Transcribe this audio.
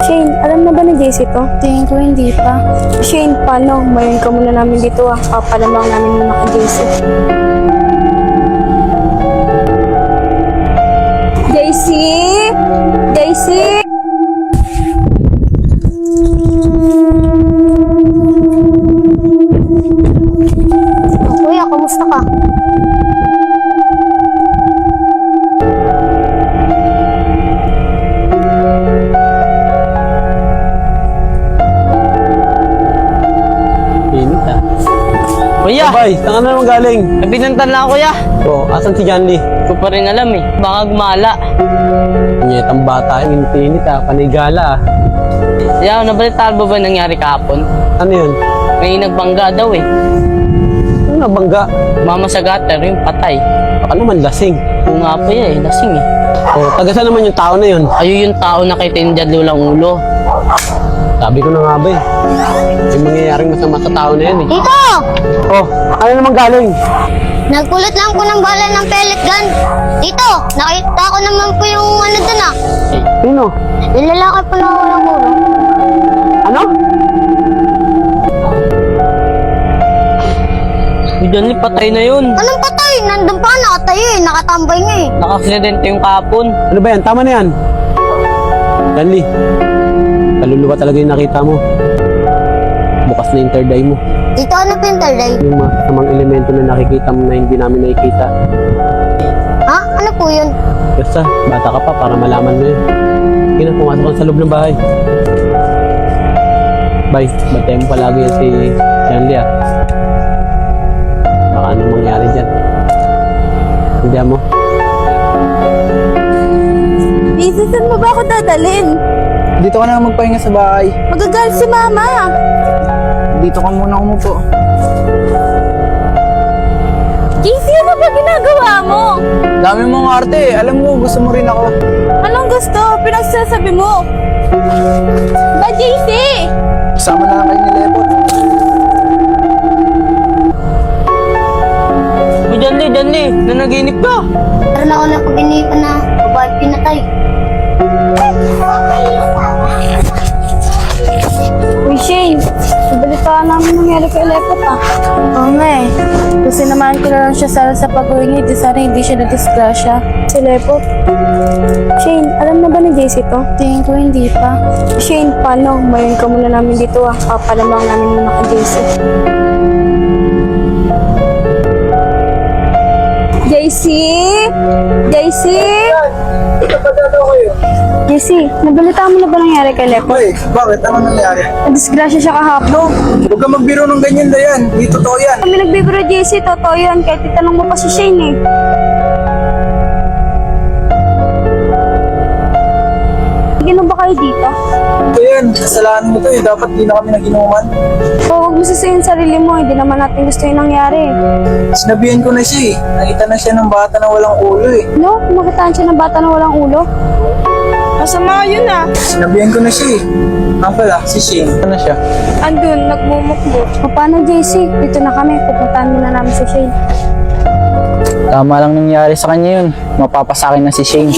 Shane, alam na ba ni JC to? Tingin ko hindi pa. Shane, paano? Mayon ka muna namin dito Papalamang namin muna ka JC. JC! JC! Kuya, kumusta ka? Init ah. Kuya, Bay, saan ka na naman galing? nabinantan lang ako, kuya. Asan si John Lee? Hindi ko pa rin alam eh. Baka gumala. Nyetang bata, init panigala ah. Kaya nabalitaan mo ba nangyari kahapon? Ano yun? May nagbangga daw eh. Ano nabangga? Mama sa gutter, yung patay. Baka naman lasing. Oo nga po yan eh, lasing eh. Taga saan naman yung tao na yun? Ayun yung tao na kay Tindad Lulang Ulo. Sabi ko na nga ba eh. Yung mangyayaring masama sa tao na yan eh. Tito! Ano naman galing? Nagpulot lang po ng bala ng pellet gun. Tito, nakita ko naman po yung ano dun ah. Sino? Yung lalaki po na walang ulo. Ano? Diyan patay na yun. Anong patay? Nandun pa, nakatayo eh. Nakatambay nga eh. Naka-aksidente yung kahapon. Ano ba yan? Tama na yan. John Lee, kaluluwa talaga yung nakita mo. Bukas na yung third eye mo. Tito, ano po yung third eye? Yung mga kasamang elemento na nakikita mo na hindi namin nakikita. Ha? Ano po yun? Basta, bata ka pa para malaman mo yun. Sige na, pumasok ka sa loob ng bahay. Bye, bantayan mo palagi yan si John Lee ah. Baka anong mangyari dyan. Hindi mo. JC, saan mo ba ako dadalhin? Dito ka na magpahinga sa bahay. Magagalit si mama. Dito ka muna umupo. JC, ano ba ginagawa mo? Dami mong arte. Alam mo, gusto mo rin ako. Anong gusto? Pinagsasabi mo. Ba, JC? Kasama na lang kayo ni Lepot. Diyan Lee, nanaginip ka. Meron ako na pag-inipan na babae pinatay. Uy, Shane, nabalitaan namin nangyari kay Lepot Oo nga eh. Kasi naman ko na lang siya sa pag-uwi niya, sana hindi siya na-disgrasya. Si Lepot. Shane, alam na ba ni JC to? Tingin ko hindi pa. Shane, paano? Mayon ka muna namin dito Papalamang namin muna ka JC. JC! JC! JC, nabalitaan mo na ba nangyari kay Lepot? Hoy, bakit? Ano nangyari? Na-disgrasya siya kahapon. Huwag ka magbiro ng ganyan, Dayan. Hindi totoo yan. Kami nagbibiro JC, totoo yun. Kahit itanong mo pa si Shane eh. Gino ba kayo dito? Dayan, kasalanan mo to eh. Dapat di na kami naginuman. Huwag mo sisihin sarili mo. Hindi naman natin gusto yung nangyari. Sinabihan ko na siya eh. Nakita na siya ng bata na walang ulo eh. No? Kumakitaan siya ng bata na walang ulo? Masama yun Sinabihan ko na siya eh. Ang pala, si Shane. Ano siya? Andun, nagmumukbo. O paano JC? Dito na kami. Pupuntahan muna namin si Shane. Tama lang nangyari sa kanya yun. Mapapasakin na si Shane.